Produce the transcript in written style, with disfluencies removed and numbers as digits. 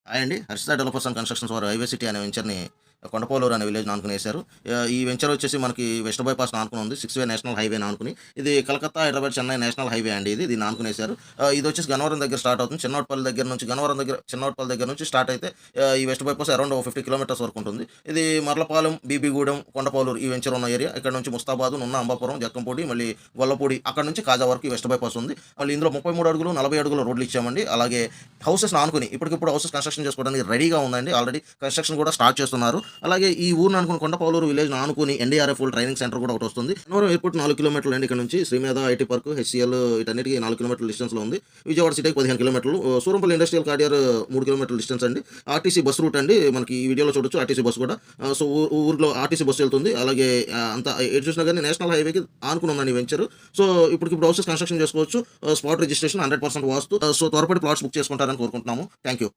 Hi అండి. Harshita developers and constructions వారు highway city అనే వెంచర్‌ని కొండపోలూరు అనే విలేజ్‌ని ఆనుకుని ఏశారు. ఈ వెంచర్ వచ్చేసి మనకి వెస్ట్ బైపాస్‌ని ఆనుకుని ఉంది. 6 వే నేషనల్ హైవేని ఆనుకుని. ఇది కలకత్తా, హైదరాబాద్, చెన్నై నేషనల్ హైవే అండి ఇది. దీన్ని ఆనుకుని ఏశారు. ఇదొచ్చేసి గన్నవరం దగ్గర స్టార్ట్ అవుతుంది. చిన్నోట్పల్లి దగ్గర నుంచి స్టార్ట్ అయితే ఈ వెస్ట్ బైపాస్ అరౌండ్ 50 కిలోమీటర్స్ వరకు ఉంటుంది. ఇది మర్లపాలెం, బీబీగూడెం, కొండపోలూరు ఈ వెంచర్ ఉన్న ఏరియా. ఇక్కడ నుంచి ముస్తాబాదు, నున్న అంబాపురం, జక్కంపూడి, మళ్ళీ గొల్లపూడి అక్కడి నుంచి కాజా వరకు ఈ వెస్ట్ బైపాస్ ఉంది. మళ్ళీ ఇందులో 33 అడుగులు, 40 అడుగుల రోడ్లు ఇచ్చామండి. అలాగే హౌసెస్‌ని ఆనుకుని ఇప్పటికిప్పుడు హౌసెస్ కన్‌స్ట్రక్షన్ చేసుకోవడానికి రెడీగా ఉందండి. ఆల్రెడీ కన్‌స్ట్రక్షన్ కూడా స్టార్ట్ చేస్తున్నారు. అలాగే ఈ ఊరిని ఆనుకుని కొండపోలూరు విలేజ్‌ని ఆనుకుని ఎన్‌డీఆర్‌ఎఫ్ ట్రైనింగ్ సెంటర్ కూడా ఒకటొస్తుంది. గన్నవరం ఎయిర్‌పోర్ట్ 4 కిలోమీటర్లు అండి ఇక్కడ నుంచి. శ్రీమేధ ఐటీ పార్క్, హెచ్‌సీఎల్ వీటన్నిటికి 4 కిలోమీటర్ల డిస్టెన్స్‌లో ఉంది. విజయవాడ సిటీకి 15 కిలోమీటర్లు. సూరంపల్లి ఇండస్ట్రియల్ కారిడార్ 3 కిలోమీటర్ల డిస్టెన్స్ అండి. ఆర్టీసీ బస్ రూట్ అండి. మనకి ఈ వీడియోలో చూడొచ్చు ఆర్టీసీ బస్ కూడా. సో, ఊరిలో ఆర్టీసీ బస్ ఎళ్తుంది. అలాగే అంతా ఎటు చూసినా గాని నేషనల్ హైవేకి ఆనుకుని ఉందండి ఈ వెంచర్. సో, ఇప్పటికిప్పుడు హౌసెస్ కన్‌స్ట్రక్షన్ చేసుకోవచ్చు. స్పాట్ రిజిస్ట్రేషన్ 100% వాస్తు. సో, త్వరపడి ప్లాట్స్ బుక్ చేసుకుంటారని కోరుకుంటున్నాము. Thank you.